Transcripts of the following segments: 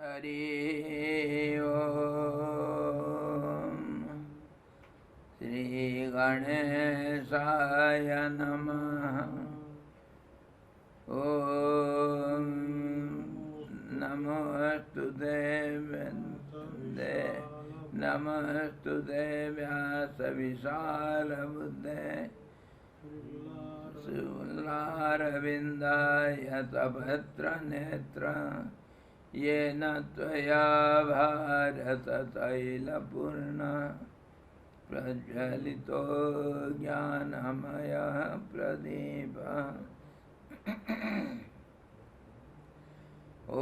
हरि ओम श्री गणेशाय नमः। ओम नमोस्तुते नमस्तुते व्यास विशालबुद्धे शूलारविन्दाय तपत्रनेत्र येन त्वया भारततैलपूर्ण प्रज्वलितो ज्ञानमयः प्रदीपः।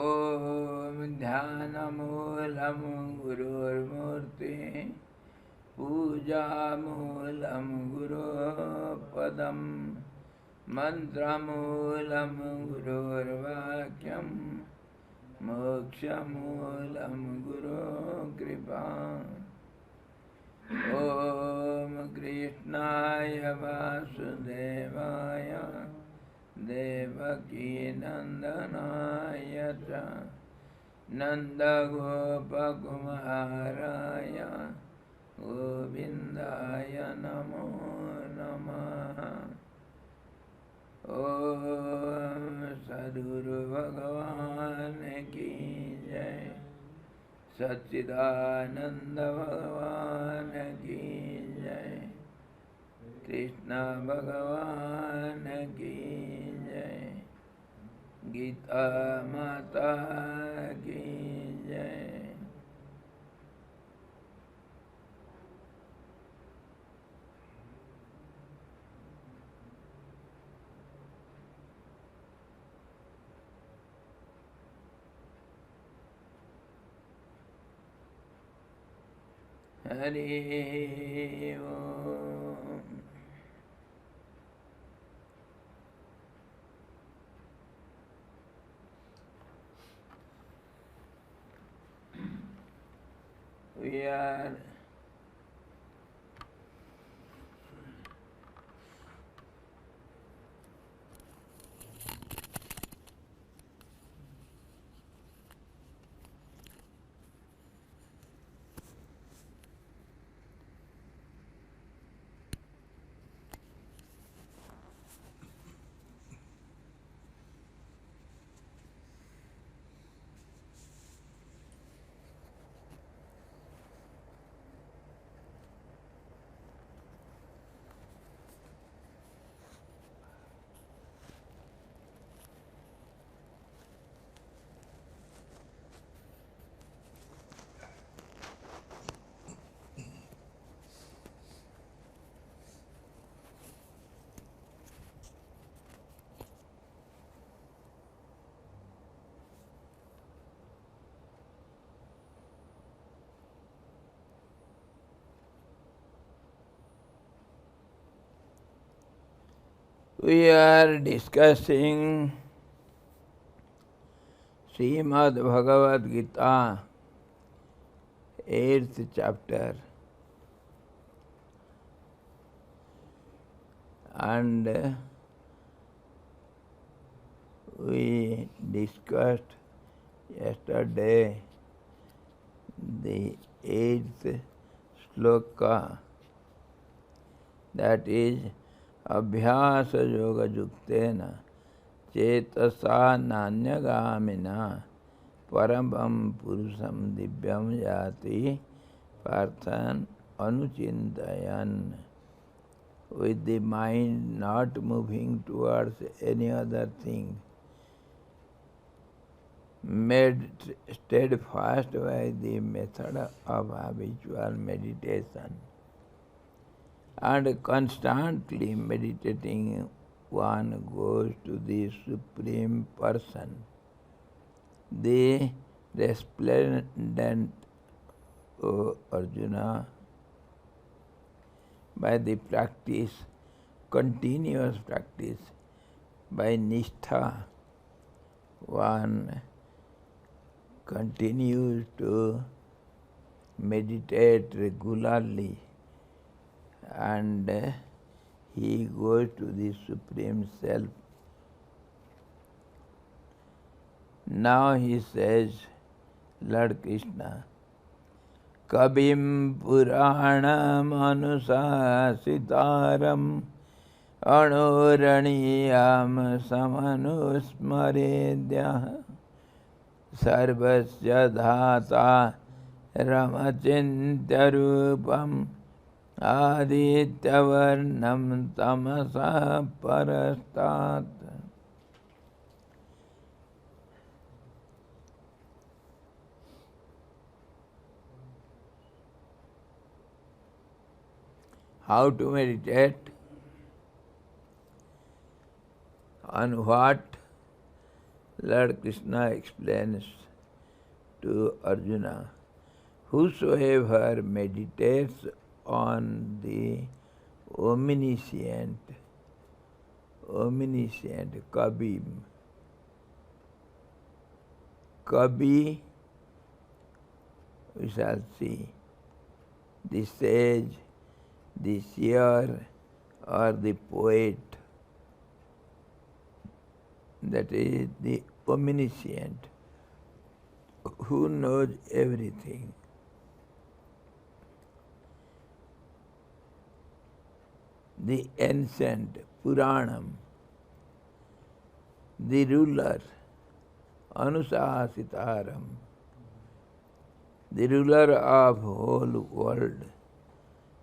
ॐ ध्यानमूलं गुरुर्मूर्तिः पूजामूलं गुरोः पदं मन्त्रमूलं गुरोर्वाक्यं मोक्षमूलं गुरोः कृपा। ॐ कृष्णाय वासुदेवाय देवकीनन्दनाय च नन्दगोपकुमाराय गोविन्दाय नमो नमः। ॐ सद्गुरु भगवान की जय, सच्चिदानंद भगवान की जय, कृष्ण भगवान की जय, गीता माता की जय। हरि ओम। We are discussing Srimad Bhagavad Gita, 8th chapter, and we discussed yesterday the 8th sloka, that is Abhyasa Yoga Yuktena Cetasa Nanyagāmina Parambam Puruṣam Divyam Yati Parthan Anuchintayan. With the mind not moving towards any other thing, made steadfast by the method of habitual meditation, and constantly meditating, one goes to the Supreme Person, the resplendent, O Arjuna. By the practice, continuous practice, by nishtha, one continues to meditate regularly, and he goes to the Supreme Self. Now he says Lord Krishna. Kabim Puranam Anusasitaram Anuraniyam Samanusmaredya Sarvasya Dhata Ramachintarupam Adityavarnam Tamasa Parastat. How to meditate? On what? Lord Krishna explains to Arjuna. Whosoever meditates on the omniscient Kabim. Kabi, we shall see, the sage, the seer, or the poet. That is the omniscient, who knows everything. The ancient Puranam, the ruler, Anusasitaram, the ruler of whole world,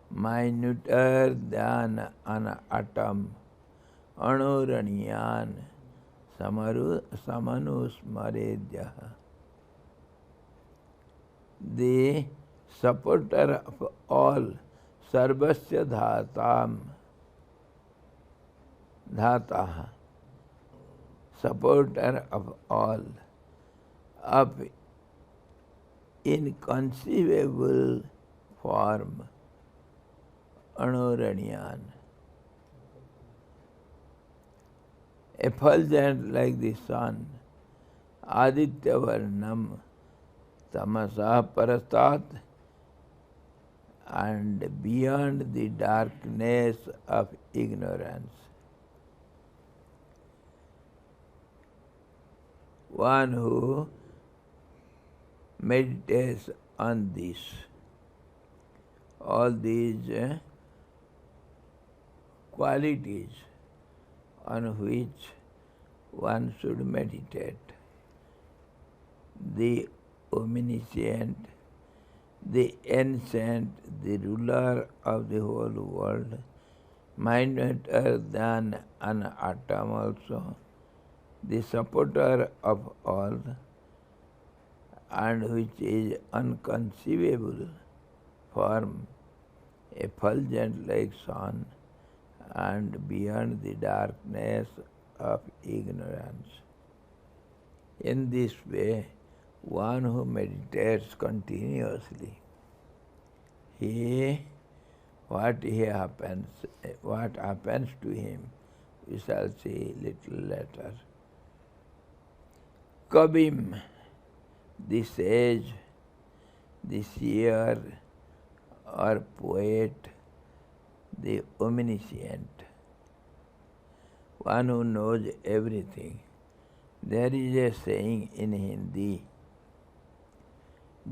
minuter than an atom, Anuraniyan, Samanusmaredya. The supporter of all, Sarvasya Dhataha, supporter of all, of inconceivable form, Anuraniyan, effulgent like the sun, Aditya Varnam, Tamasa Parastat, and beyond the darkness of ignorance. One who meditates on this, all these qualities on which one should meditate. The omniscient, the ancient, the ruler of the whole world, minuter than an atom also, the supporter of all, and which is unconceivable form, effulgent like sun, and beyond the darkness of ignorance. In this way, one who meditates continuously, what happens to him, we shall see little later. Kabim, the sage, the seer or poet, the omniscient, one who knows everything. There is a saying in Hindi,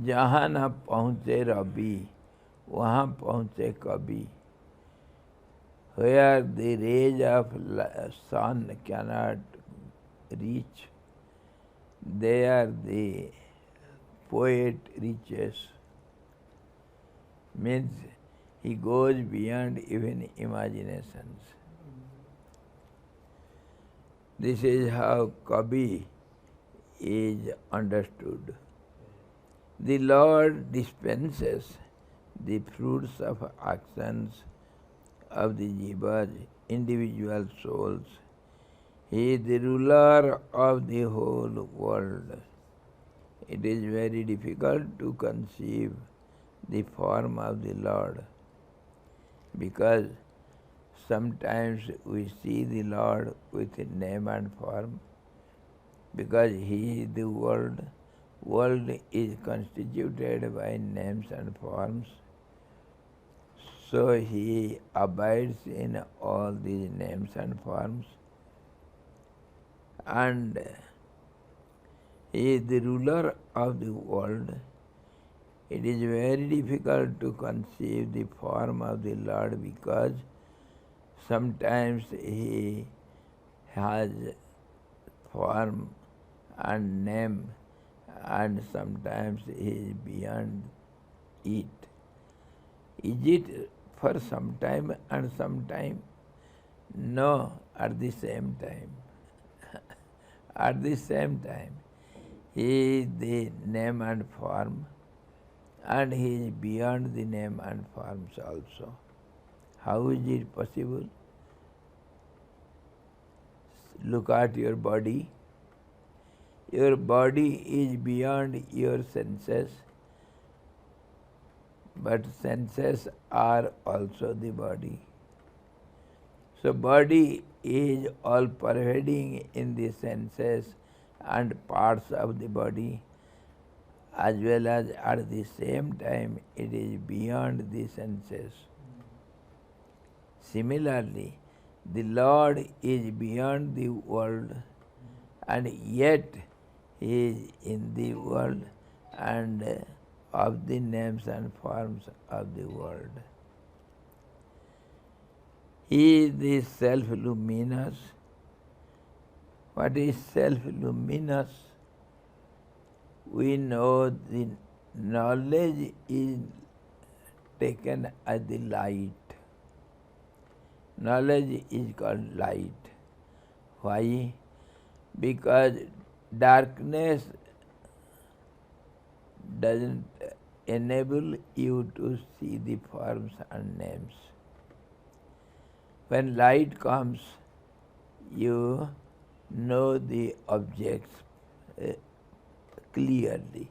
जहाँ न पहुँचे रवि वहाँ पहुँचे कवि. Where the rays of sun cannot reach, there the poet reaches. Means he goes beyond even imaginations. This is how Kabi is understood. The Lord dispenses the fruits of actions of the jivas, individual souls. He is the ruler of the whole world. It is very difficult to conceive the form of the Lord, because sometimes we see the Lord with name and form, because He is the world. World is constituted by names and forms. So He abides in all these names and forms. And He is the ruler of the world. It is very difficult to conceive the form of the Lord because sometimes He has form and name and sometimes He is beyond it. Is it for some time and some time? No, at the same time. At the same time, He is the name and form, and He is beyond the name and forms also. How is it possible? Look at your body. Your body is beyond your senses, but senses are also the body. So body is all pervading in the senses and parts of the body, as well as at the same time it is beyond the senses. Similarly, the Lord is beyond the world and yet He is in the world and of the names and forms of the world. He is the self-luminous. What is self-luminous? We know the knowledge is taken as the light. Knowledge is called light. Why? Because darkness doesn't enable you to see the forms and names. When light comes, you know the objects clearly.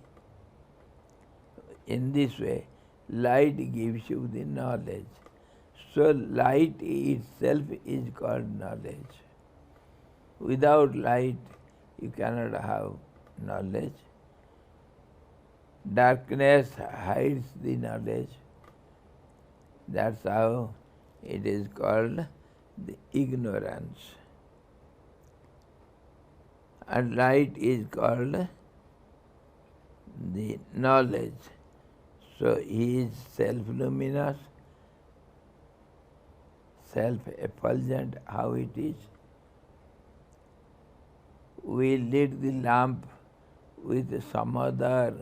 In this way, light gives you the knowledge. So light itself is called knowledge. Without light, you cannot have knowledge. Darkness hides the knowledge. That's how it is called the ignorance. And light is called the knowledge. So he is self-luminous, self-effulgent. How it is? We lit the lamp with some other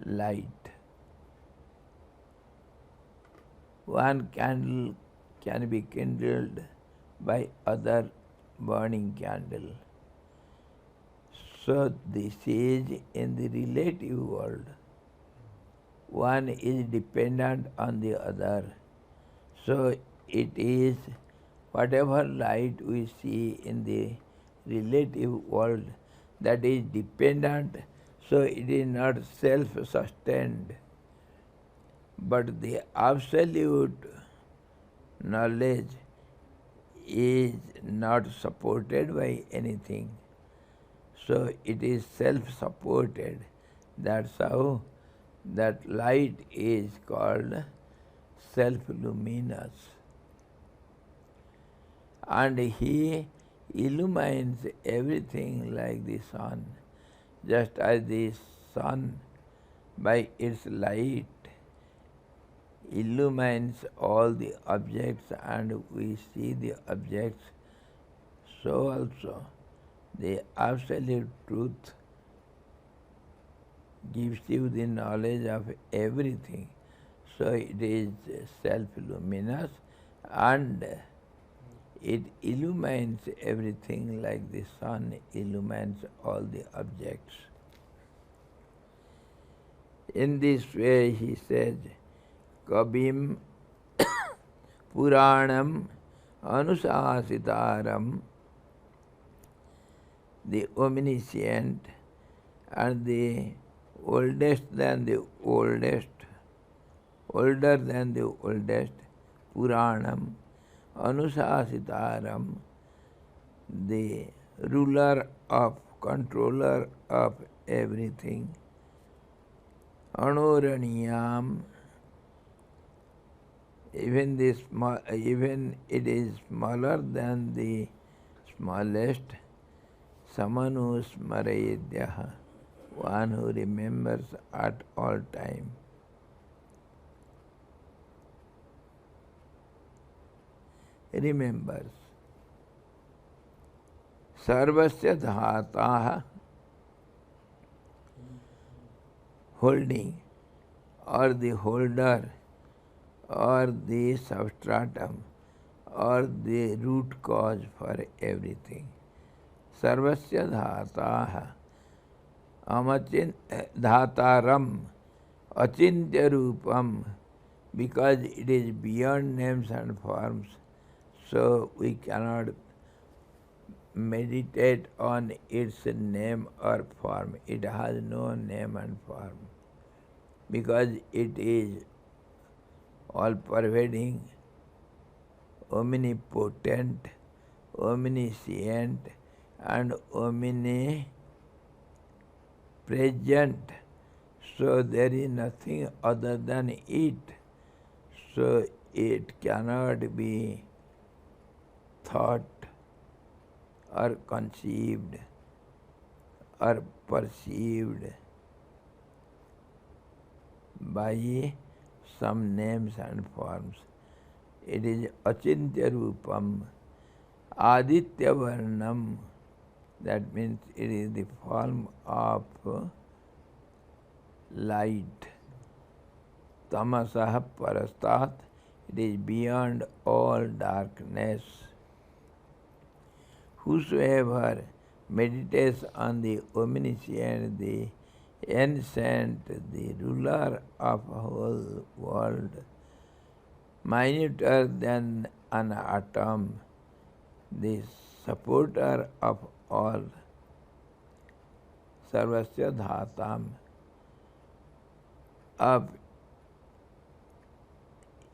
light. One candle can be kindled by other burning candle. So this is in the relative world. One is dependent on the other. So it is whatever light we see in the relative world that is dependent, so it is not self-sustained. But the absolute knowledge is not supported by anything. So it is self-supported. That's how that light is called self-luminous. And he illumines everything like the sun, just as the sun by its light illumines all the objects and we see the objects, so also the absolute truth gives you the knowledge of everything. So it is self-luminous and it illumines everything like the sun illumines all the objects. In this way he says, Kabim Puranam Anusasitaram, the omniscient and the oldest than the oldest, older than the oldest, Puranam Anusasitaram, the ruler of, controller of everything, Anuraniyam, even it is smaller than the smallest, Samanu Smarayedyaha, one who remembers at all time. Remembers. Sarvasya dhataha, holding, or the holder, or the substratum, or the root cause for everything. Sarvasya dhataha, dhataram, achintya rupam, because it is beyond names and forms, so we cannot meditate on its name or form. It has no name and form, because it is all-pervading, omnipotent, omniscient, and omnipresent. So there is nothing other than it. So it cannot be thought or conceived or perceived by some names and forms. It is achintya rupam, aditya varnam. That means it is the form of light. Tamasah parastat, it is beyond all darkness. Whosoever meditates on the omniscient, the ancient, the ruler of the whole world, minuter than an atom, the supporter of all, sarvasya dhatam, of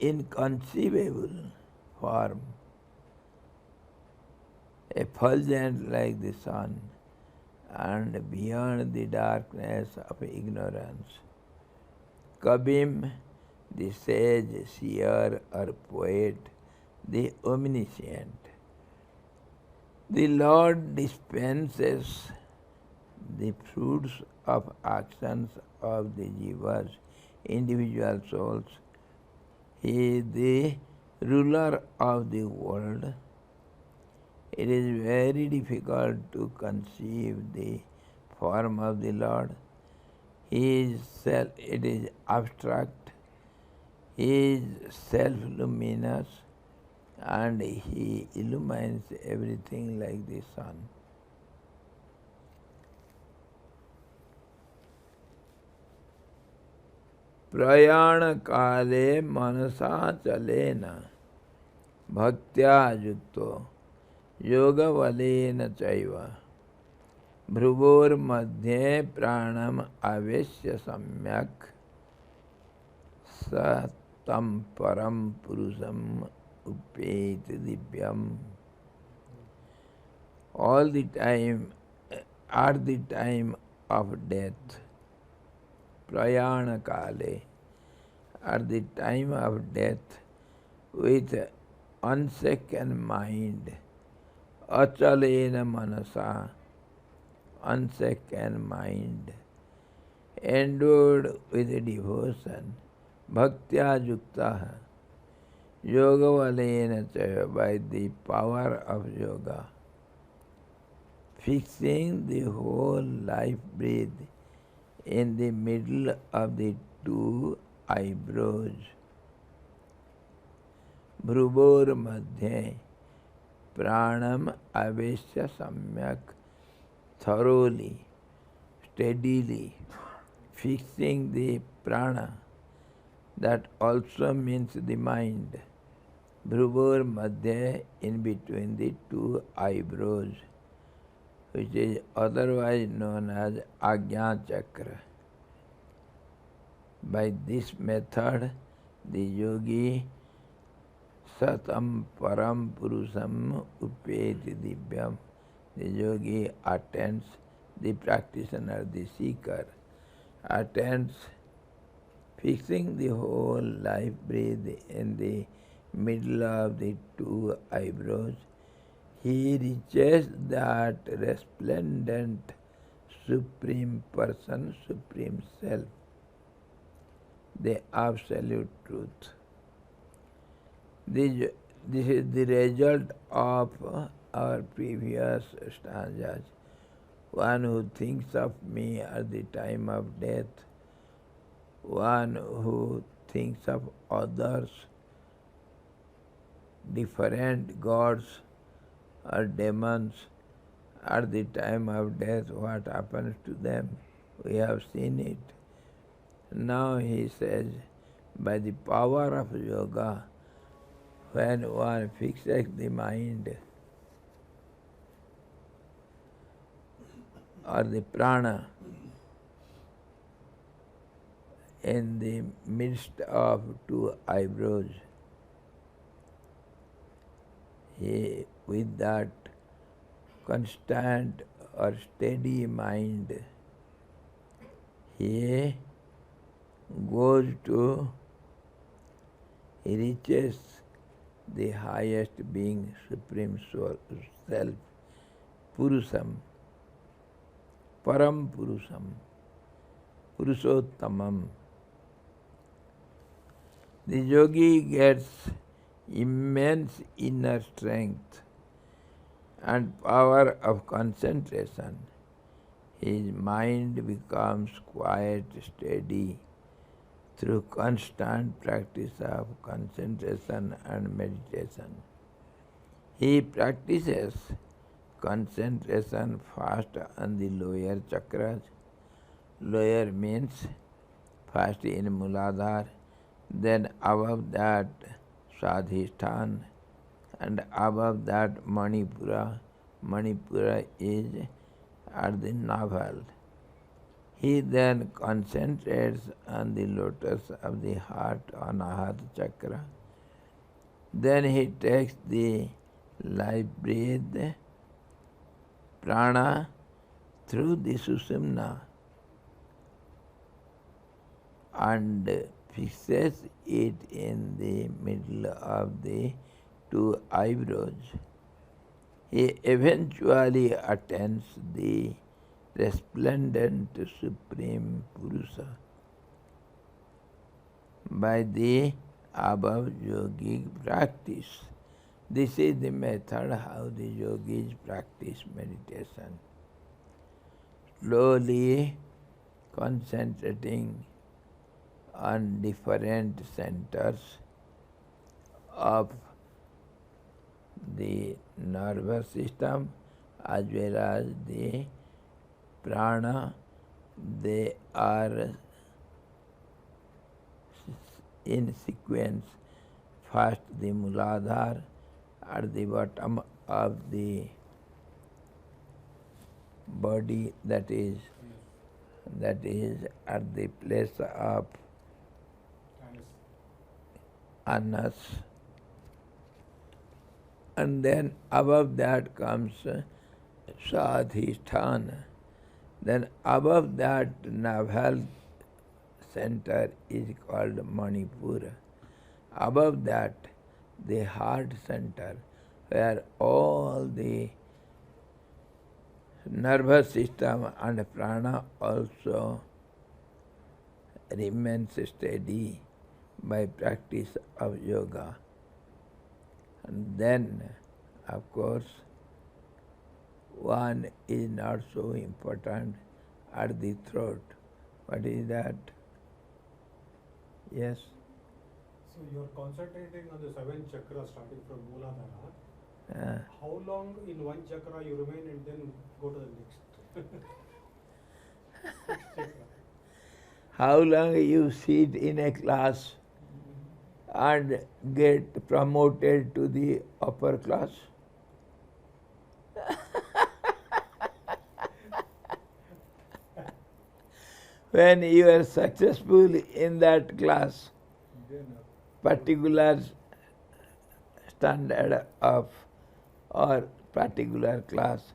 inconceivable form, effulgent like the sun, and beyond the darkness of ignorance. Kabim, the sage, seer, or poet, the omniscient. The Lord dispenses the fruits of actions of the jivas, individual souls. He is the ruler of the world. It is very difficult to conceive the form of the Lord. He is it is abstract. He is self-luminous, and He illumines everything like the sun. Prayana kale manasa chalena bhaktya yukto yoga valena chaiva bhruvor madhye pranam avesya samyak satam param purusam upet divyam. All the time, at the time of death, prayana kale, at the time of death, with unshaken mind, achalena manasa, unshaken mind, endued with devotion, bhaktya yukta, yoga valena chaya, by the power of yoga, fixing the whole life breath in the middle of the two eyebrows. Bhruvor madhye pranam avesya samyak, thoroughly, steadily, fixing the prana. That also means the mind. Bhruvor madhye, in between the two eyebrows, which is otherwise known as Ajna Chakra. By this method, the yogi satam param purusam upeti divyam, the yogi attains, the practitioner, the seeker, attains fixing the whole life breath in the middle of the two eyebrows. he reaches that resplendent Supreme Person, Supreme Self, the Absolute Truth. This is the result of our previous stanzas. One who thinks of me at the time of death, one who thinks of others, different gods or demons at the time of death, what happens to them? We have seen it. Now he says, by the power of yoga, when one fixes the mind or the prana in the midst of two eyebrows, he, with that constant or steady mind, he goes to, he reaches the highest being, Supreme Soul, Self, Purusam, Param Purusam, Purushottamam. The yogi gets immense inner strength and power of concentration. His mind becomes quiet, steady, through constant practice of concentration and meditation. He practices concentration first on the lower chakras. Lower means first in Muladhara, then above that Swadhisthana, and above that Manipura. Manipura is at the navel. He then concentrates on the lotus of the heart, Anahata chakra. Then he takes the life breath, prana, through the Sushumna and fixes it in the middle of the two eyebrows. He eventually attains the resplendent Supreme Purusha by the above yogic practice. This is the method how the yogis practice meditation. Slowly concentrating on different centers of the nervous system as well as the prana. They are in sequence. First the Muladhara at the bottom of the body, that is at the place of anus, and then above that comes Swadhisthana. Then above that navel center is called Manipura. Above that the heart center, where all the nervous system and prana also remains steady by practice of yoga. And then, of course, one is not so important at the throat. What is that? Yes? So you are concentrating on the 7 chakras starting from Mooladhara. How long in one chakra you remain and then go to the next? Chakra. How long you sit in a class and get promoted to the upper class? When you are successful in that class, particular standard of or particular class,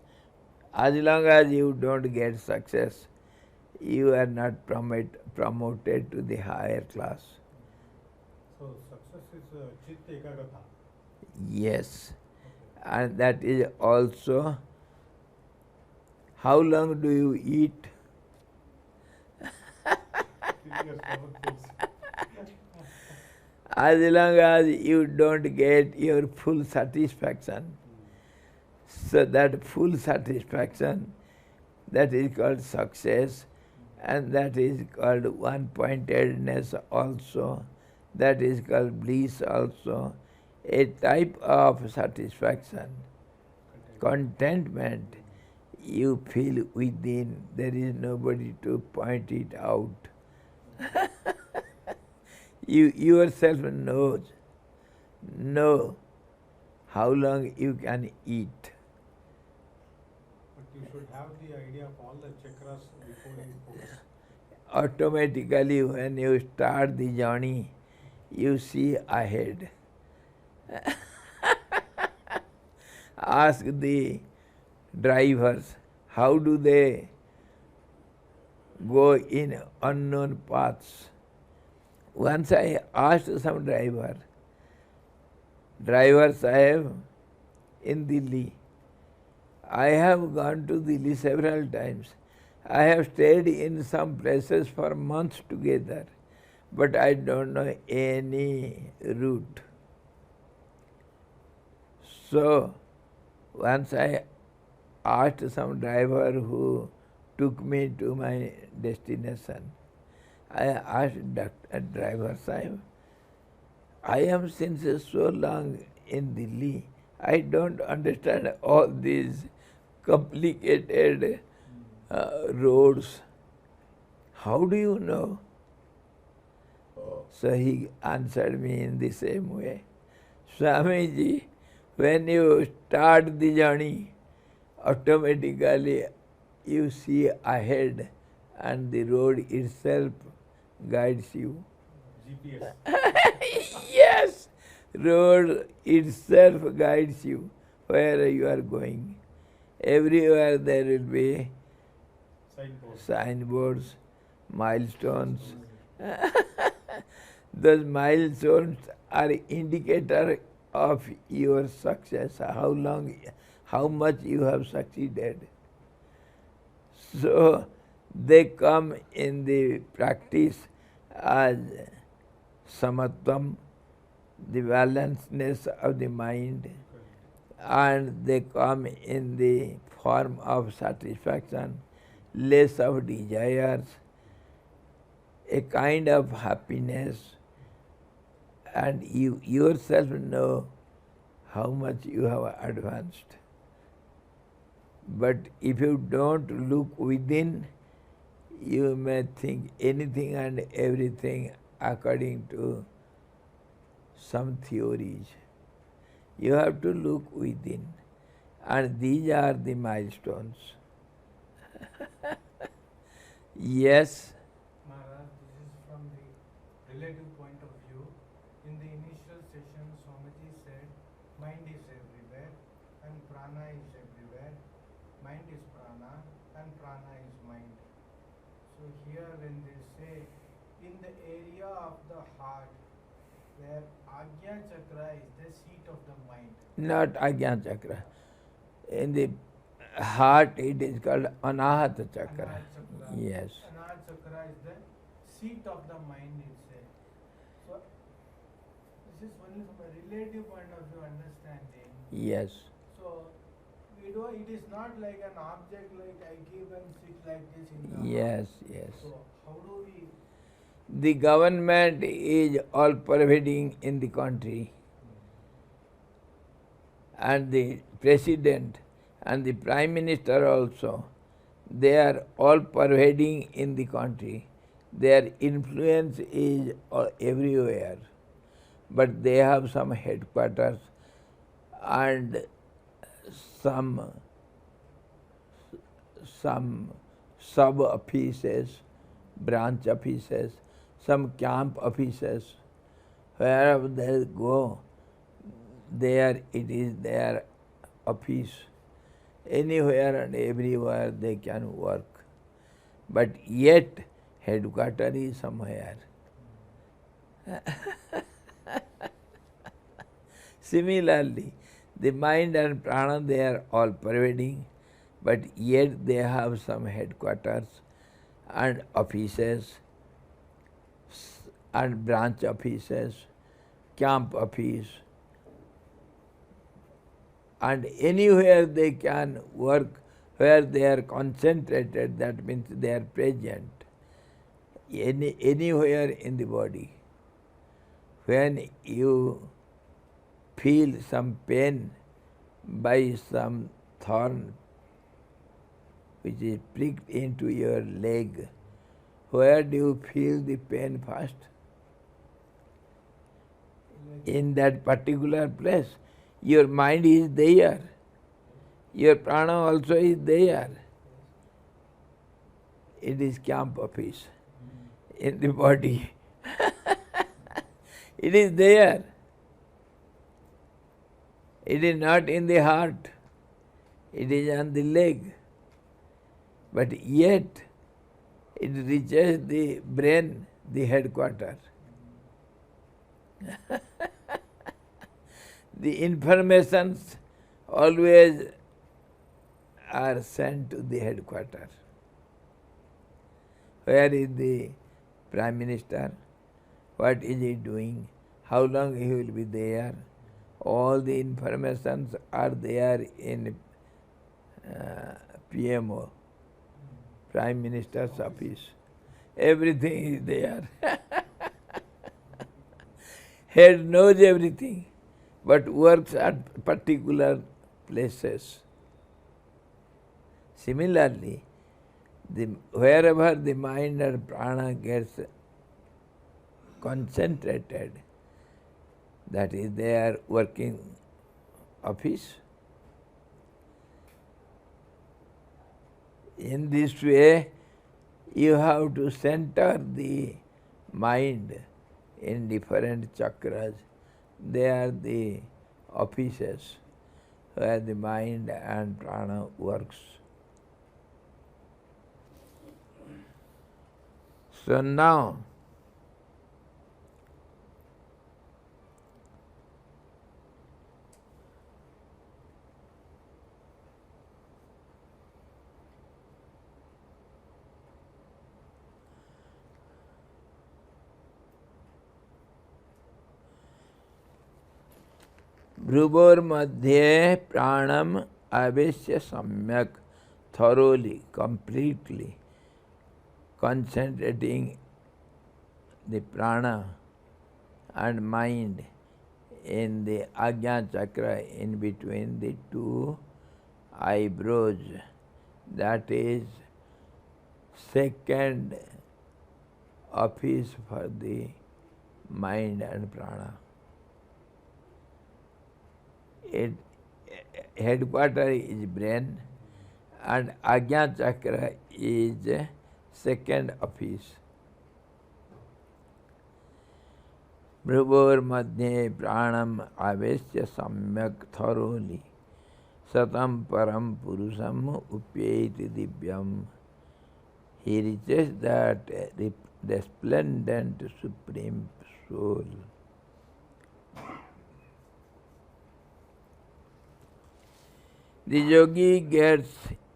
as long as you don't get success, you are not promoted to the higher class. So success is Chitta Ekagata. Yes. And that is also, how long do you eat? Till your stomach fills. As long as you don't get your full satisfaction. So that full satisfaction, that is called success, and that is called one-pointedness also, that is called bliss also, a type of satisfaction, contentment you feel within. There is nobody to point it out. You yourself know how long you can eat. But you should have the idea of all the chakras before you pose. Automatically, when you start the journey, you see ahead. Ask the drivers, how do they go in unknown paths? Once I asked some driver Sahib, in Delhi, I have gone to Delhi several times. I have stayed in some places for months together, but I don't know any route. So, once I asked some driver who took me to my destination, I asked driver Sahib, I am since so long in Delhi, I don't understand all these complicated roads. How do you know? So he answered me in the same way. Swamiji, when you start the journey, automatically you see ahead and the road itself guides you. GPS. Yes, road itself guides you where you are going. Everywhere there will be signboards, milestones. Those milestones are indicator of your success, how much you have succeeded. So they come in the practice as samatvam, the balancedness of the mind, and they come in the form of satisfaction, less of desires, a kind of happiness, and you yourself know how much you have advanced. But if you don't look within, you may think anything and everything according to some theories. You have to look within, and these are the milestones. Yes? Maharaj, this is from the relative point of view. In the initial session, Swamiji said, mind is everywhere and prana is everywhere. Mind is prana and prana is mind. So here when they say, in the area of the heart, where Agya Chakra is the seat of the mind. Not Agya Chakra. In the heart it is called Anahata Chakra. Anahata Chakra. Yes. Anahata Chakra is the seat of the mind, it says. So this is only from a relative point of view understanding. Yes. So it is not like an object like I give and sit like this in the Yes, heart. yes. So how do we? The government is all pervading in the country, and the president and the prime minister also, they are all pervading in the country. Their influence is everywhere, but they have some headquarters and some sub-offices, branch offices, some camp offices. Wherever they go, there it is their office. Anywhere and everywhere they can work. But yet, headquarters is somewhere. Similarly, The mind and prana, they are all pervading, but yet they have some headquarters and offices and branch offices, camp office, and anywhere they can work where they are concentrated, that means they are present, anywhere in the body. When you feel some pain by some thorn which is pricked into your leg, where do you feel the pain first? In that particular place. Your mind is there. Your prana also is there. It is camp office in the body. It is there. It is not in the heart. It is on the leg. But yet, it reaches the brain, the headquarters. The informations always are sent to the headquarters. Where is the Prime Minister? What is he doing? How long he will be there? All the informations are there in PMO, Prime Minister's office. Everything is there. Head knows everything, but works at particular places. Similarly, wherever the mind and prana gets concentrated, that is their working office. In this way, you have to center the mind in different chakras. They are the offices where the mind and prana works. So now, भ्रुवोर मध्ये प्राणम आवेश्य सम्यक, thoroughly, completely concentrating the prana and mind in the Ajna chakra in between the two eyebrows. That is second office for the mind and prana. Headquarter is brain and Ajna chakra is second office. Bhruvor madhye pranam avesya samyak, thoroughly satam param purusham upyeti divyam. He reaches that resplendent supreme soul. The yogi gets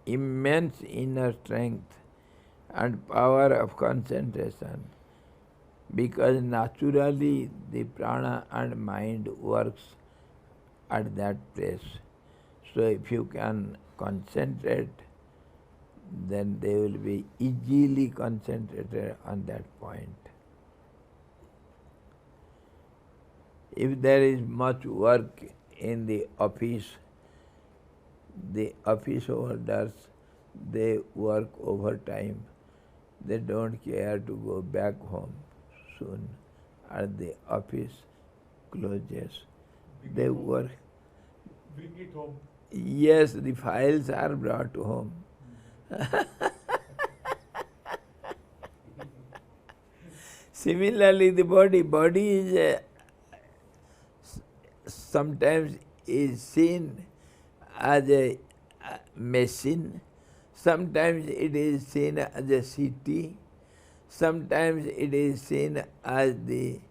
immense inner strength and power of concentration because naturally the prana and mind works at that place. So if you can concentrate, then they will be easily concentrated on that point. If there is much work in the office holders, they work overtime. They don't care to go back home soon, or the office closes. They work. Bring it home. Yes, the files are brought home. Similarly, the body is sometimes is seen as a machine, sometimes it is seen as a city, sometimes it is seen as the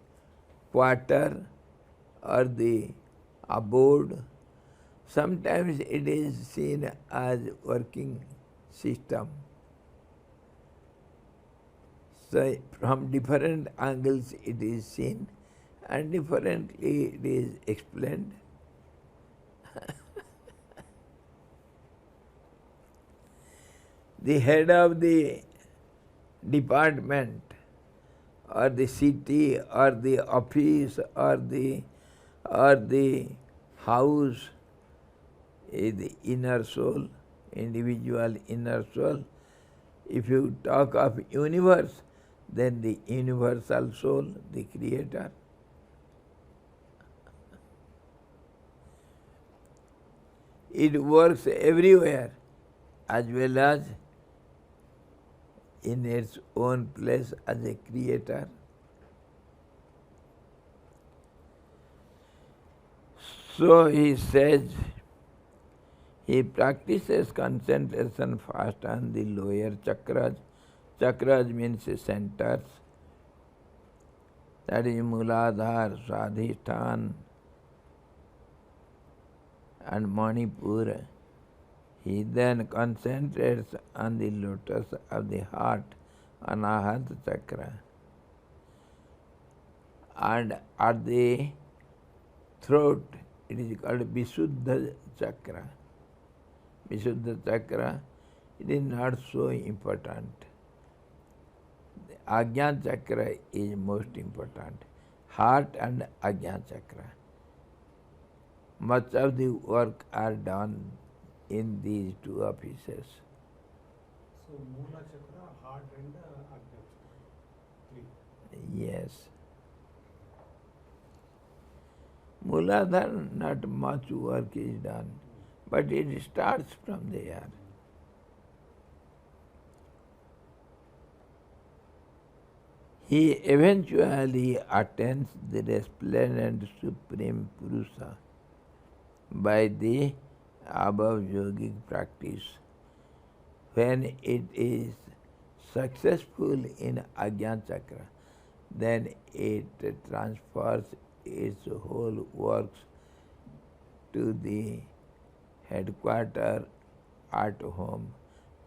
quarter or the abode, Sometimes it is seen as working system. So from different angles it is seen and differently it is explained. The head of the department or the city or the office or the house is the inner soul, individual inner soul. If you talk of universe, then the universal soul, the creator. It works everywhere as well as in its own place as a creator. So he says, he practices concentration first on the lower chakras. Chakras means centers. That is Muladhara, Swadhisthana and Manipura. He then concentrates on the lotus of the heart, Anahata chakra. And at the throat, it is called Visuddha chakra. Visuddha chakra, it is not so important. The Ajna chakra is most important. Heart and Ajna chakra. Much of the work are done in these two offices. So Moola Chakra, heart and Ajna Chakra. 3. Yes. Muladhara, not much work is done, but it starts from there. He eventually attains the resplendent Supreme Purusha by the above yogic practice. When it is successful in Ajna Chakra, then it transfers its whole works to the headquarters at home.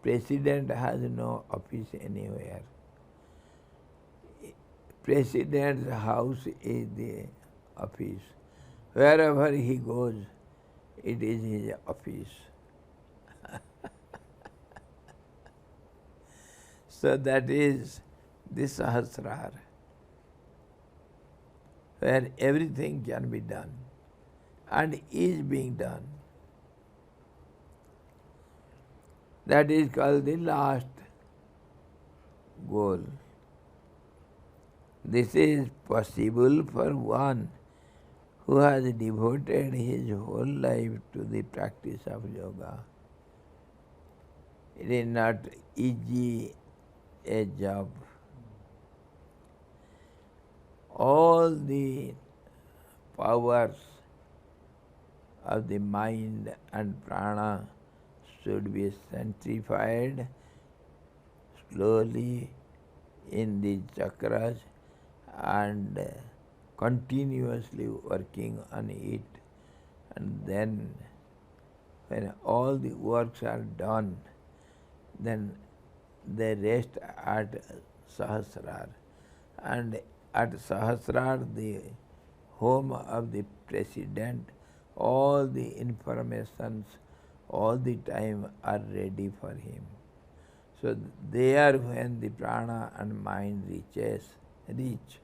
President has no office anywhere. President's house is the office. Wherever he goes, it is his office. So that is the Sahasrara, where everything can be done and is being done. That is called the last goal. This is possible for one who has devoted his whole life to the practice of yoga. It is not easy a job. All the powers of the mind and prana should be sanctified slowly in the chakras and continuously working on it. And then when all the works are done, then they rest at Sahasrara. And at Sahasrara, the home of the president, all the informations all the time are ready for him. So there when the prana and mind reach,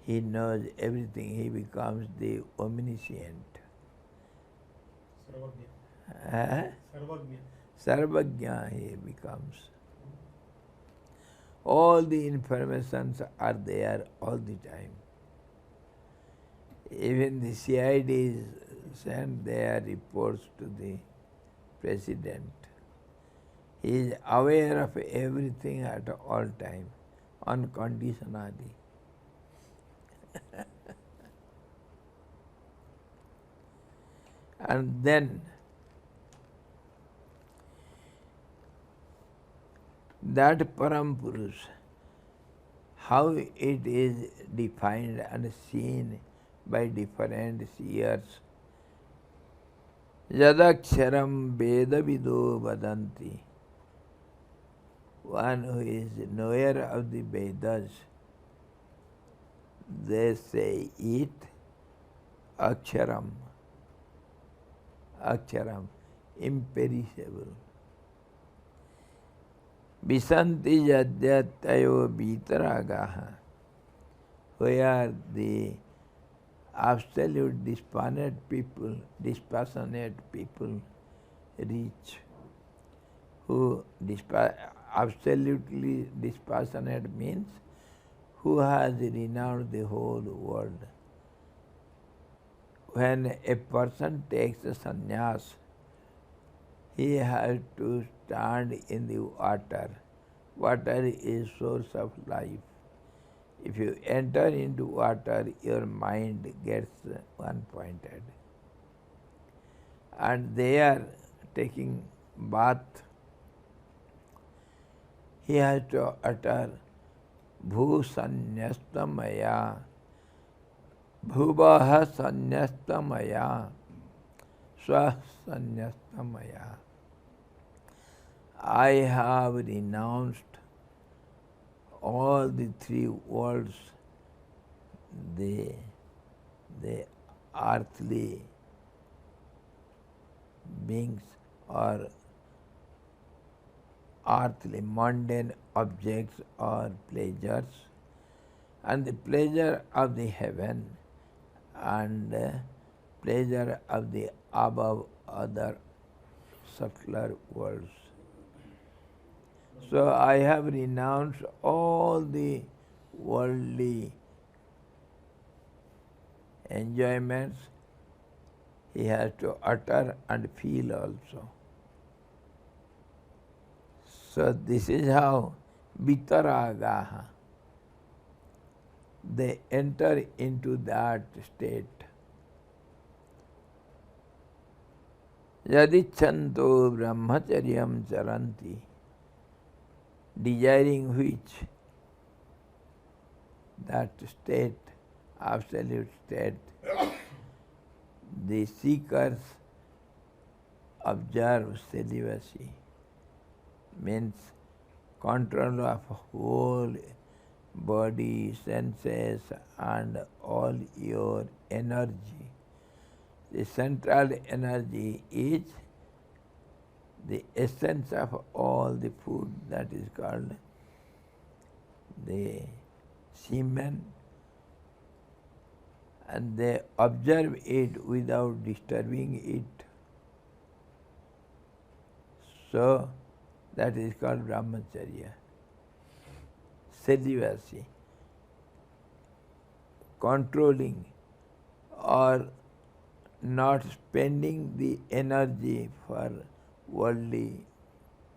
he knows everything. He becomes the omniscient. Sarvagnya. Sarvagnya. Sarvagnya he becomes. All the informations are there all the time. Even the CID send their reports to the president. He is aware of everything at all time, unconditionally. And then that Param Purush, how it is defined and seen by different seers, Yadaksharam Vedavido Vadanti. One who is knower of the Vedas, they say it Aksharam. Aksharam, imperishable. Visanti Yadyatayo Vitaragaha, where the absolute dispassionate people reach, who absolutely dispassionate means who has renounced the whole world. When a person takes a sannyas, he has to stand in the water. Water is source of life. If you enter into water, your mind gets one-pointed. And there, taking bath, he has to utter Bhu Sanyastamaya, Bhuvaha Sanyastamaya, Swa Sanyastamaya. I have renounced all the three worlds, the earthly beings or earthly mundane objects or pleasures, and the pleasure of the heaven and pleasure of the above other subtler worlds. So I have renounced all the worldly enjoyments. He has to utter and feel also. So this is how vitaragaha, they enter into that state. Yadichanto brahmacharyam charanti, desiring which, that state, absolute state, the seekers observe celibacy, means control of whole body, senses and all your energy. The central energy is the essence of all the food, that is called the semen, and they observe it without disturbing it. So that is called brahmacharya, celibacy, controlling or not spending the energy for worldly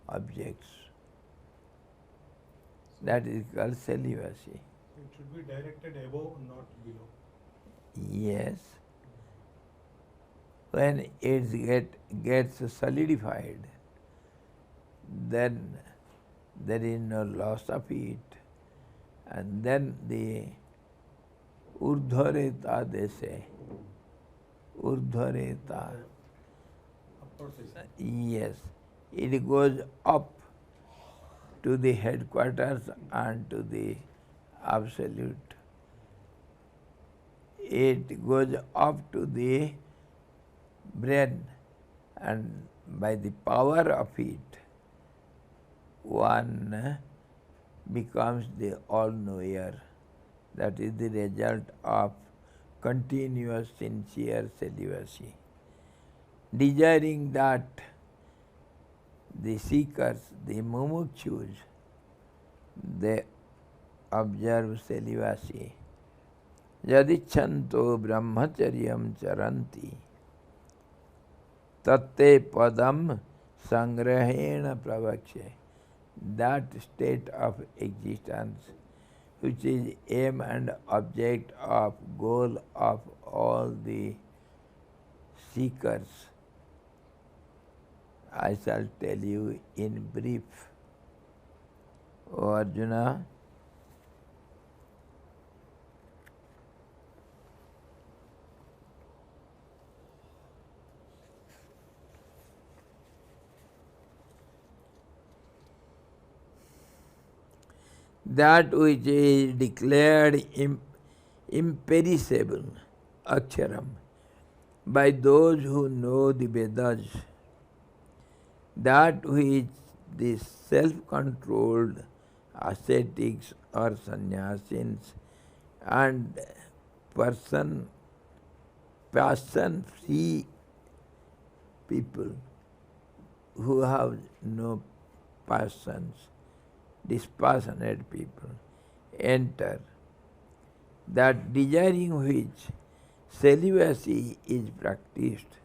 objects. That is called celibacy. It should be directed above, not below. Yes. When it gets solidified, then there is no loss of it. And then the urdhvareta, they say. Urdhvareta. Yes. It goes up to the headquarters and to the absolute. It goes up to the brain, and by the power of it, one becomes the all-knower. That is the result of continuous sincere celibacy. Desiring that, the seekers, the mumukshus, they observe celibacy. Yadichanto brahmacharyam charanti, tatte padam sangrahena pravakshe. That state of existence, which is aim and object of goal of all the seekers, I shall tell you in brief. O Arjuna, that which is declared imperishable, Aksharam, by those who know the Vedas, that which the self-controlled ascetics or sannyasins and passion-free people who have no passions, dispassionate people, enter, that desiring which celibacy is practiced,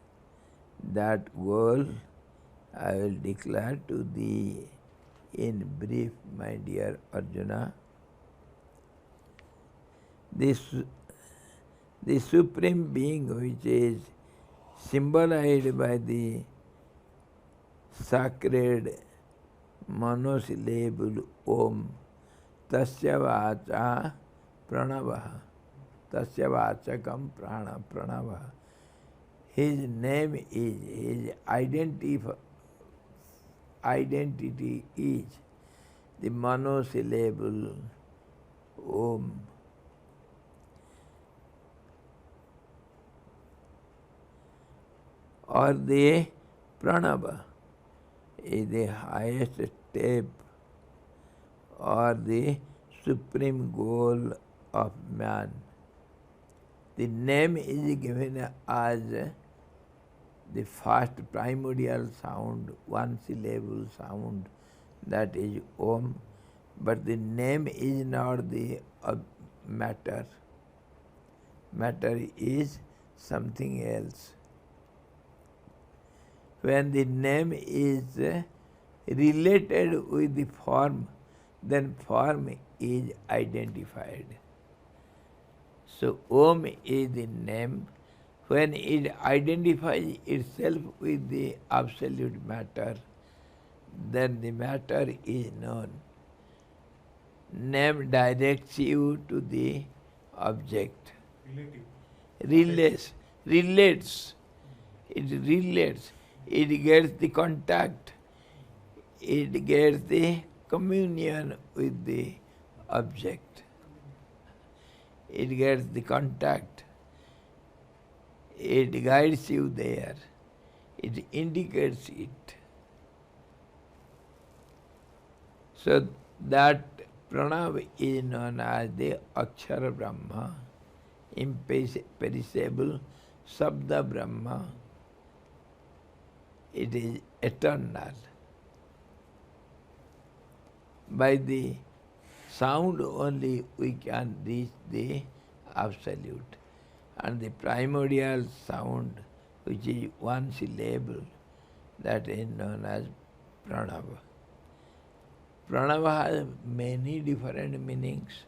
that goal I will declare to thee in brief, my dear Arjuna. The Supreme Being, which is symbolized by the sacred monosyllable Om, Tasya Vacha Pranavaha, Tasya Vachakam Pranavaha. His name is, his identity is the monosyllable Om. Or the Pranava is the highest step or the supreme goal of man. The name is given as the first primordial sound, one syllable sound, that is Om, but the name is not the matter. Matter is something else. When the name is related with the form, then form is identified. So Om is the name. When it identifies itself with the absolute matter, then the matter is known. Name directs you to the object. Relates. It relates. It gets the contact. It gets the communion with the object. It gets the contact. It guides you there. It indicates it. So that Pranav is known as the Akshara Brahma, imperishable Sabda Brahma. It is eternal. By the sound only we can reach the absolute. And the primordial sound, which is one syllable, that is known as Pranava. Pranava has many different meanings.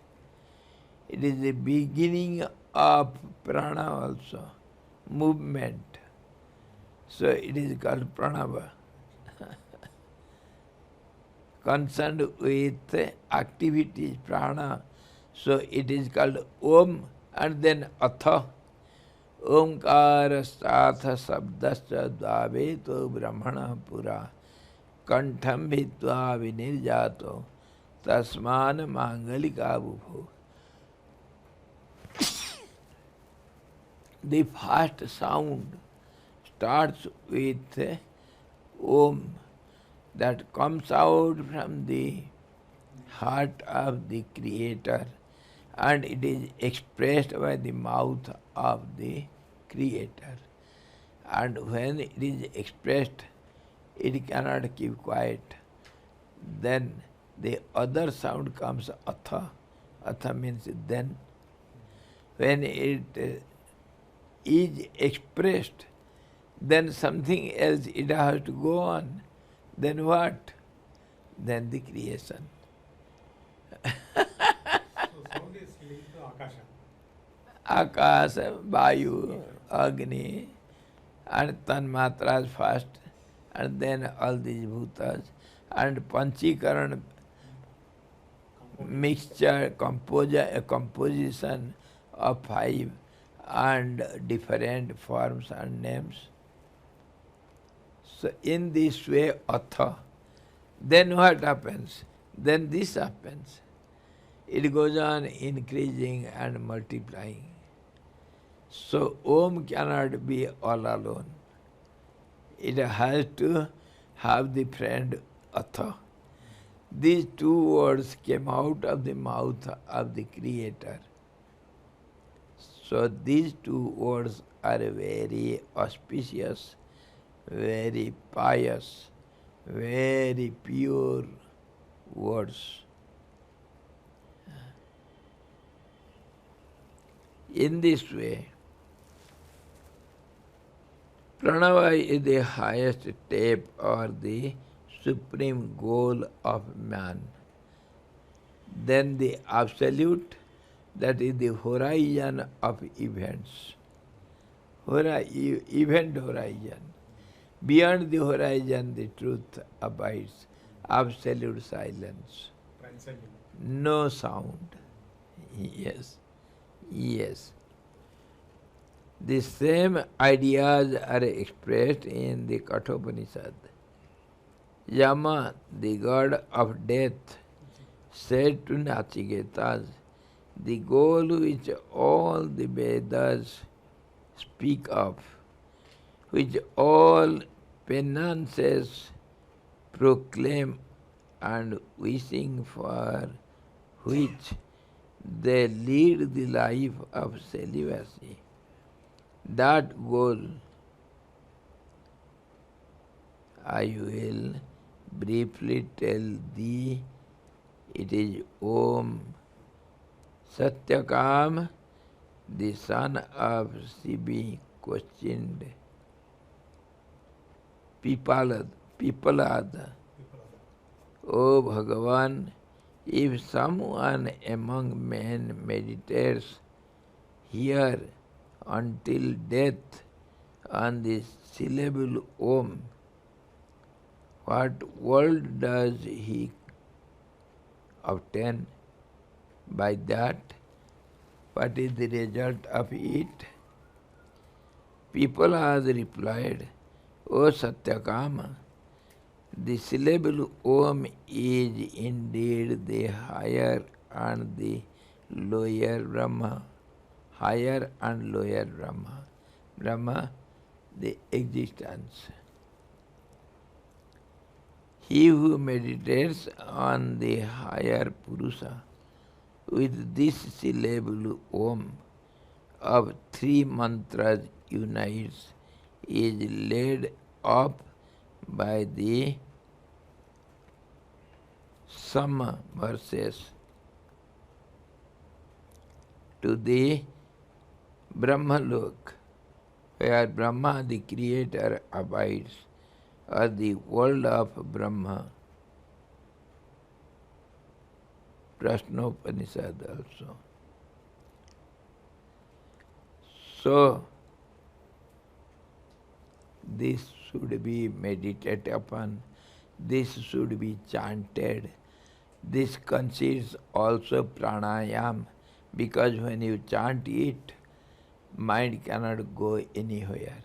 It is the beginning of prana also, movement. So it is called Pranava. Concerned with activities, prana. So it is called Om and then Atha. Omkara Statha Sabdasya Dvaveto Brahmana Pura Kantham Bhitva Vinirjato Tasman Mangalika Bhubho. The first sound starts with Om, that comes out from the heart of the Creator, and it is expressed by the mouth of the Creator. And when it is expressed, it cannot keep quiet. Then the other sound comes Atha. Atha means then. When it is expressed, then something else, it has to go on. Then what? Then the creation. So sound is linked to Akasha. Akasa, Vayu, Agni, and Tanmatras first, and then all these bhutas, and Panchikaran, mixture, composition of 5 and different forms and names. So in this way, Atha, then what happens? Then this happens. it goes on increasing and multiplying. So Om cannot be all alone. It has to have the friend Atha. These two words came out of the mouth of the Creator. So these two words are very auspicious, very pious, very pure words. In this way, Pranava is the highest step or the supreme goal of man. Then the absolute, that is the horizon of events. Event horizon. Beyond the horizon, the truth abides. Absolute silence. Transcending. No sound. Yes. Yes. The same ideas are expressed in the Kathopanishad. Yama, the god of death, said to Nachiketas, the goal which all the Vedas speak of, which all penances proclaim and wishing for, which they lead the life of celibacy. That goal I will briefly tell thee. It is Om Satyakam, the son of Sibi, questioned Pipalad. O Bhagavan, if someone among men meditates here until death on the syllable Om, what world does he obtain by that? What is the result of it? People have replied, O Satyakama, the syllable Om is indeed the higher and the lower Brahma. Higher and lower Brahma. Brahma, the existence. He who meditates on the higher Purusha with this syllable Om of three mantras unites is led up by the some verses to the Brahmalok, where Brahma the Creator abides, or the world of Brahma. Prashnopanishad also. So, this should be meditated upon, this should be chanted. This consists also pranayam, because when you chant it, mind cannot go anywhere.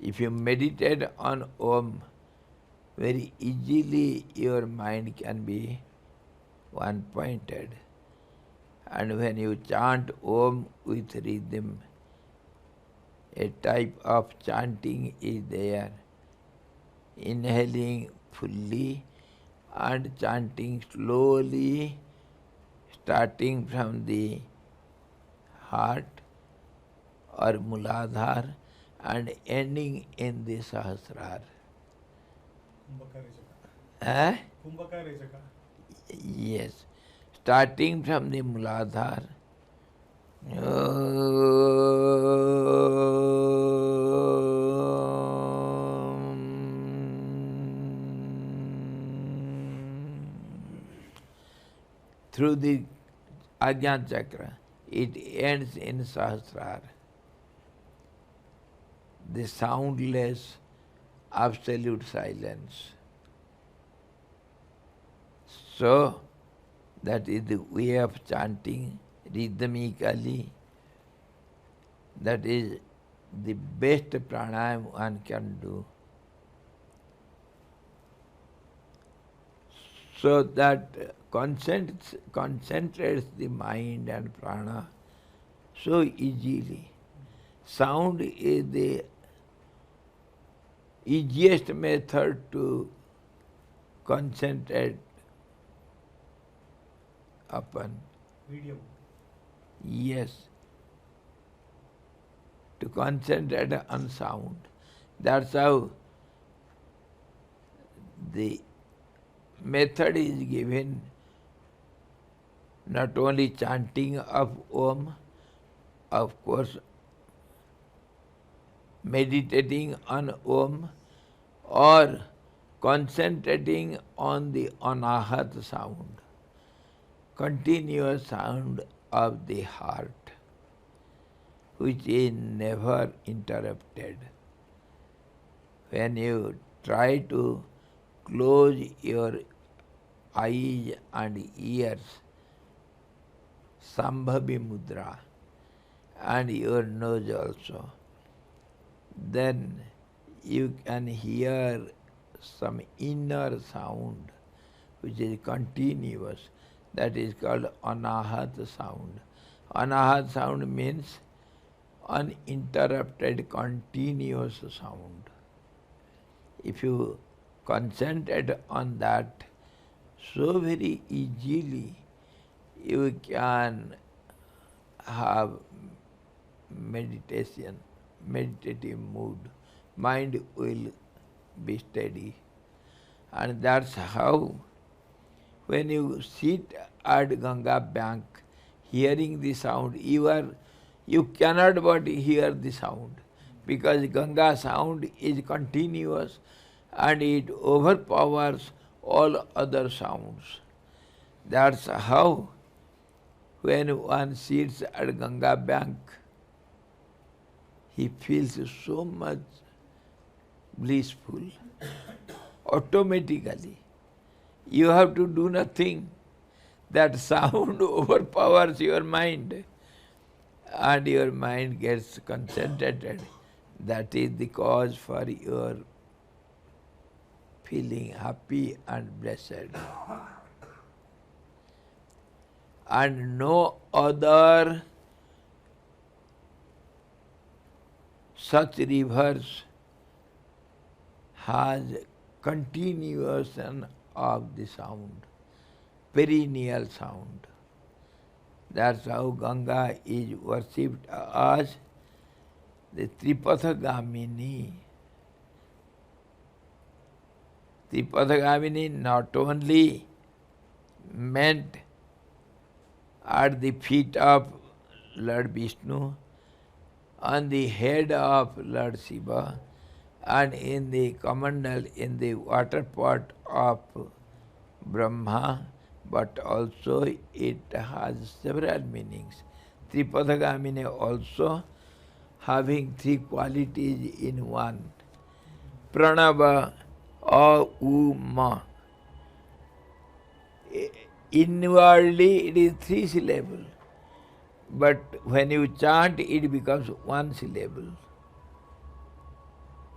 If you meditate on Om, very easily your mind can be one-pointed. And when you chant Om with rhythm, a type of chanting is there. Inhaling fully and chanting slowly, starting from the heart or Muladhar and ending in the Sahasrar. Kumbhakarijaka. Yes. Starting from the Muladhar, through the Ajna Chakra, it ends in Sahasrar. The soundless, absolute silence. So, that is the way of chanting rhythmically. That is the best pranayam one can do. So that concentrates the mind and prana so easily. Sound is the easiest method to concentrate upon. Medium. Yes, to concentrate on sound. That's how the method is given, not only chanting of Om, of course, meditating on Om or concentrating on the anahat sound, continuous sound of the heart, which is never interrupted. When you try to close your eyes and ears, Sambhavi Mudra, and your nose also, then you can hear some inner sound which is continuous. That is called anahat sound. Anahat sound means uninterrupted, continuous sound. If you concentrate on that, so very easily you can have meditative mood. Mind will be steady. And that's how, when you sit at Ganga bank, hearing the sound, you cannot but hear the sound, because Ganga sound is continuous and it overpowers all other sounds. That's how, when one sits at Ganga bank, he feels so much blissful automatically. You have to do nothing. That sound overpowers your mind and your mind gets concentrated. That is the cause for your feeling happy and blessed. And no other such rivers has continuation of the sound, perennial sound. That's how Ganga is worshipped as the Tripathagamini. Tripathagamini not only meant at the feet of Lord Vishnu, on the head of Lord Shiva, and in the kamandal, in the water pot of Brahma, but also it has several meanings. Tripathagamini also having three qualities in one. Pranava, A-U-Ma. Inwardly it is 3 syllables, but when you chant it becomes 1 syllable.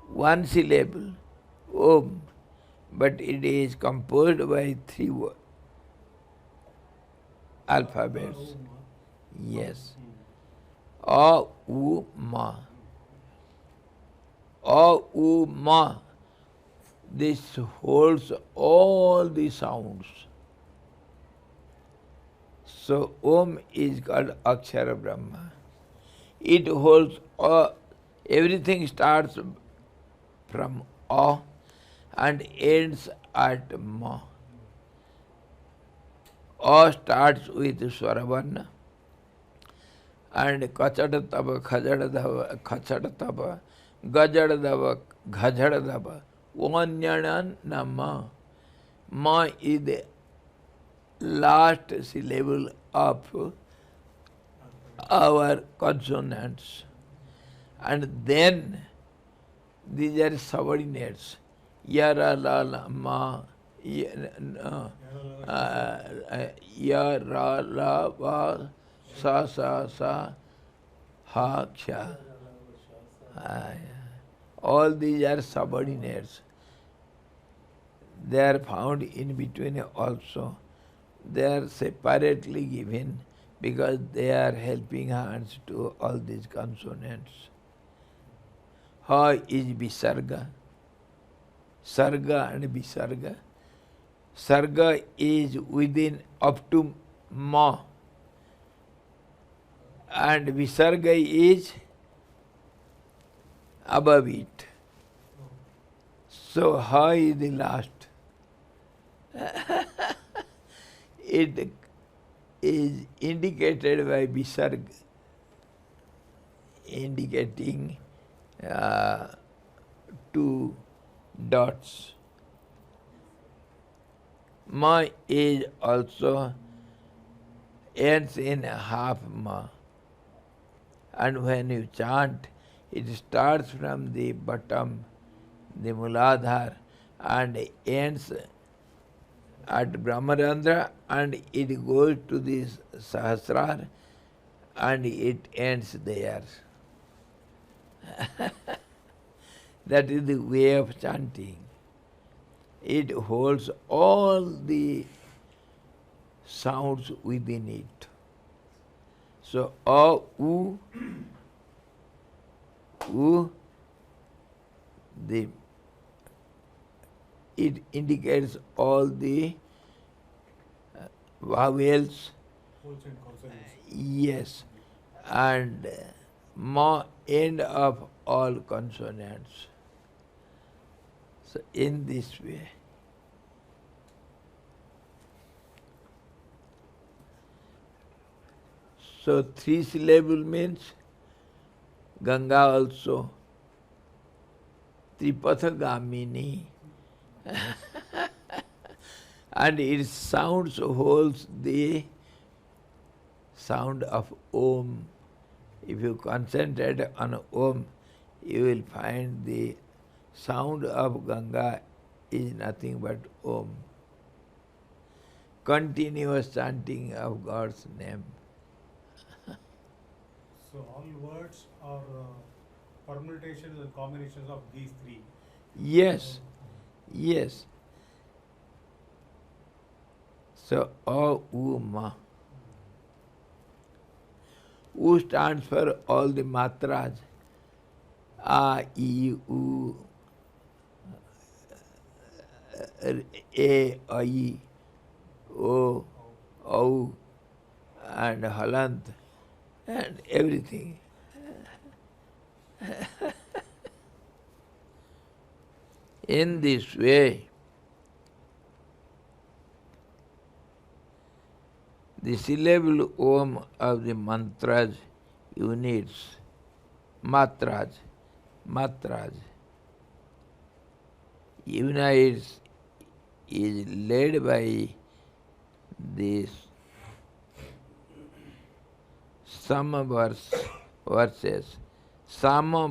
1 syllable, Om, but it is composed by 3 alphabets. Yes. A-U-Ma. A-U-Ma. This holds all the sounds. So Om is called Aksara Brahma. It holds all, everything starts from A and ends at Ma. A starts with Swaravarna and Kachadatava, Khajadadava, Khachadatava, Gajadadava, Ghajadadava, Vanyanan Nama. Ma is the last syllable of our consonants. And then these are subordinates. Yara, la, la, ma, ya, ra, la, va, sa, ha, ksha. All these are subordinates. They are found in between also. they are separately given because they are helping hands to all these consonants. Ha is Visarga, Sarga and Visarga. Sarga is within up to Ma, and Visarga is above it. So Ha is the last. It is indicated by Visarga, indicating two dots. Ma is also ends in half Ma. And when you chant, it starts from the bottom, the Muladhar, and ends at Brahmarandra, and it goes to the Sahasrar, and it ends there. That is the way of chanting. It holds all the sounds within it. So, A, U, it indicates all the vowels. Holds and consonants. Yes, and Ma, end of all consonants. So, in this way. So, 3 syllable means Ganga also Tripathagamini. And its sounds holds the sound of Om. If you concentrate on Om, you will find the sound of Ganga is nothing but Om. Continuous chanting of God's name. So all words are permutations and combinations of these three. Yes, yes. So, A, U, Ma. U stands for all the matras. A, I, U, A, I, O, O, and Halant, and everything. In this way, the syllable Om of the mantras units, matras, unites is led by these Sama verses, Sama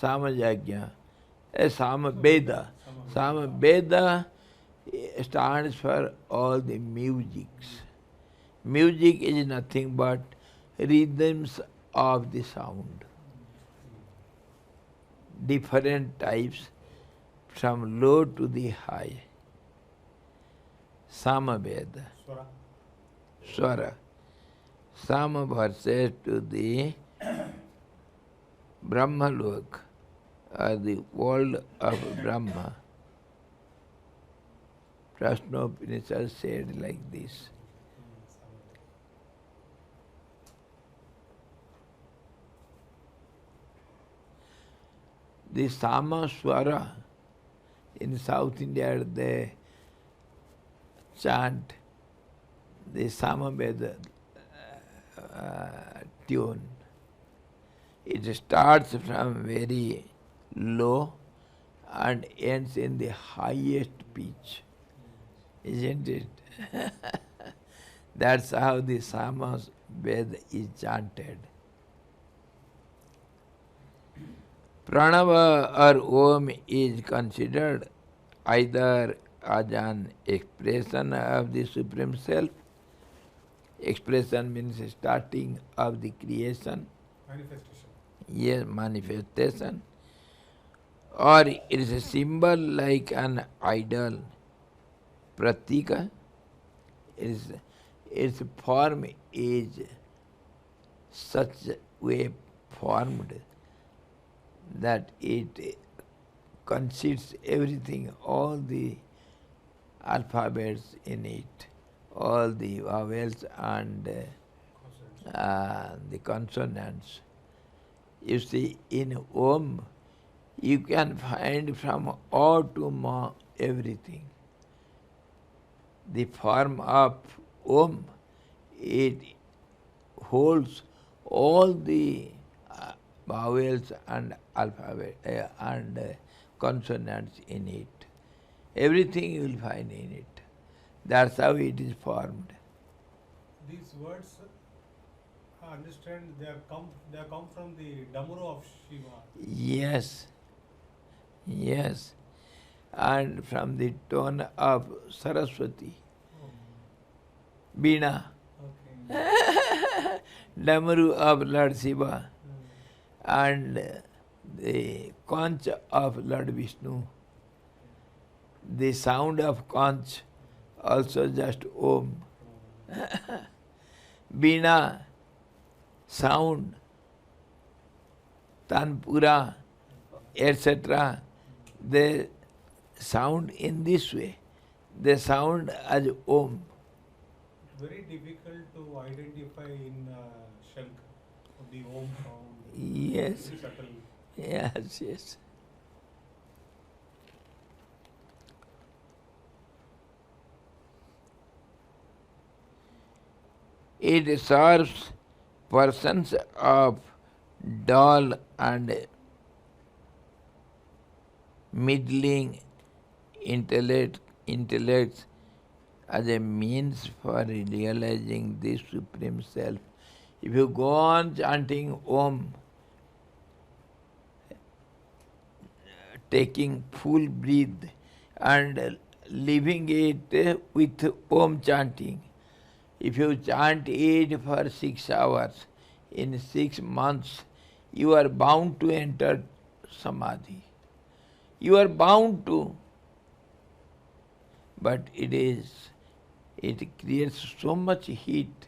Yajna, Sama Veda. Sama Veda stands for all the musics. Music is nothing but rhythms of the sound. Different types from low to the high. Sama Veda. Swara. Sama verses to the Brahma Lok, or the world of Brahma. Prashnopanishad said like this. The Sama Swara, in South India they chant the Samaveda tune. It starts from very low and ends in the highest pitch. Isn't it? That's how the Samaveda is chanted. Pranava or Om is considered either as an expression of the Supreme Self. Expression means starting of the creation. Manifestation. Yes, manifestation. Or it is a symbol like an idol pratika. Its form is such way formed that it consists everything, all the alphabets in it, all the vowels and the consonants. You see, in Om, you can find from O to Ma everything. The form of Om, it holds all the vowels and alphabet and consonants in it. Everything you will find in it. That's how it is formed. These words, I understand they have come from the Damru of Shiva. Yes, yes. And from the tone of Saraswati, Veena, Okay. Damaru of Lord Shiva, and the conch of Lord Vishnu. The sound of conch also just Om. Veena, sound, Tanpura, etc. They sound in this way. They sound as Om. Very difficult to identify in Shank, the Om sound. Yes. Very subtle. Yes, yes. It serves persons of dull and middling intellects as a means for realizing the Supreme Self. If you go on chanting Om, taking full breath and leaving it with Om chanting, if you chant it for 6 hours, in 6 months, you are bound to enter Samadhi. You are bound to. But it creates so much heat.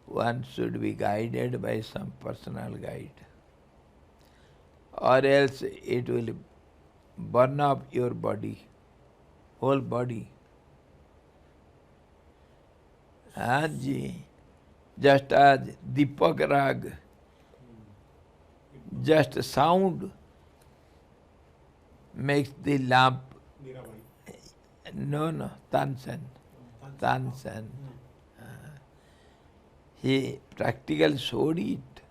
One should be guided by some personal guide. Or else it will burn up your body, whole body. Ji, just as Deepak Rag, just sound makes the lamp. Mirabai. No, Tansen. Tansen. He practically showed it.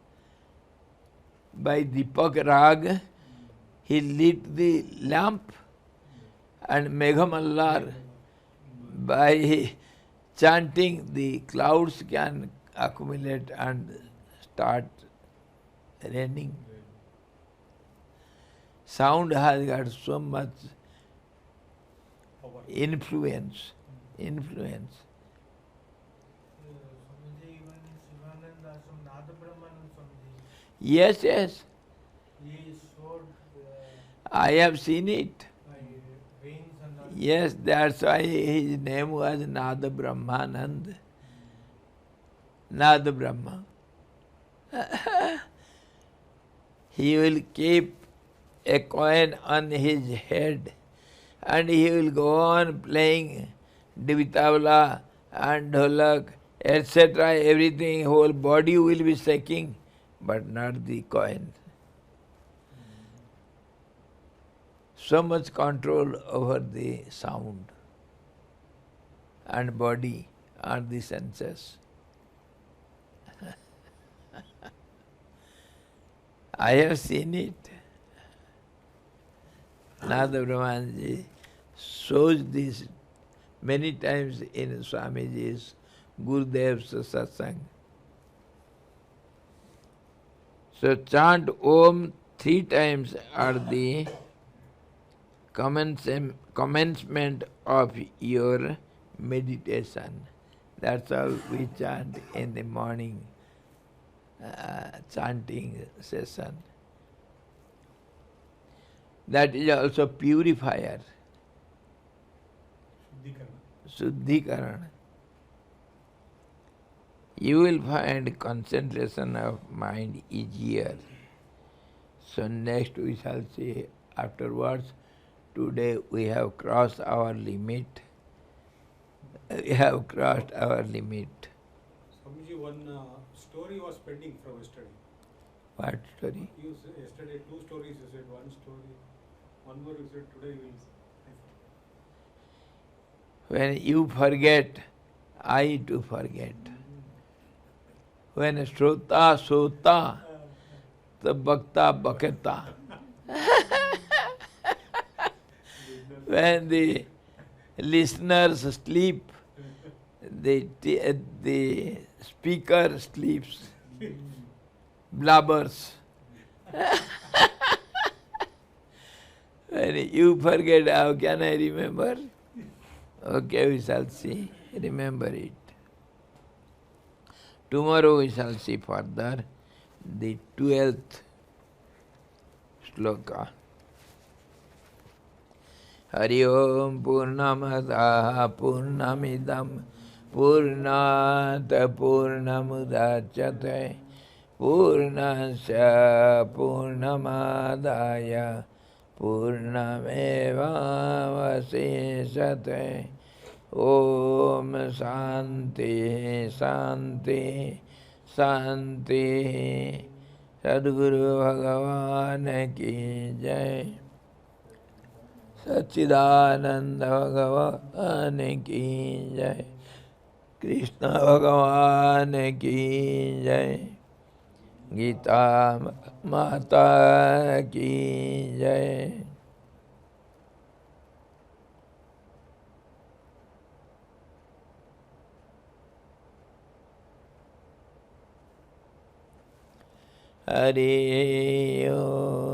By Deepak Rag, he lit the lamp, and Meghamallar, by chanting, the clouds can accumulate and start raining. Sound has got so much influence. Swamiji, even in Shivananda Ashram, Nada Brahmanand Swamiji, Yes, yes, he showed I have seen it. veins and all. Yes, that's why his name was Nada Brahmanand. Nada Brahma. He will keep a coin on his head and he will go on playing Divitabla and Dholak, etc. Everything, whole body will be shaking, but not the coin. So much control over the sound and body and the senses. I have seen it. Nada Brahmanji shows this many times in Swamiji's Gurudev's satsang. So chant Om 3 times at the commencement of your meditation. That's how we chant in the morning chanting session. That is also purifier. Shuddhikaran. You will find concentration of mind easier. So next we shall see afterwards. Today we have crossed our limit. We have crossed our limit. Swamiji, one story was pending from yesterday. What story? You said yesterday 2 stories, you said 1 story. One more you said today you will. When you forget, I too forget. When Shrota Sota, the Bhakta Bhakta. When the listeners sleep, the speaker sleeps, blubbers. When you forget, how can I remember? Okay, we shall see. Remember it. Tomorrow we shall see further the 12th sloka. Hari Om Purnamada Purnamidam Purnata Purnamudachyate Purnasya Purnamadaya Purnameva Vasishate Om Shanti Shanti Shanti Sadguru Bhagavan Ki Jai Satchidananda Bhagavan Ki Jai Krishna Bhagavan Ki Jai Gita Mata Ki Jai Hari Om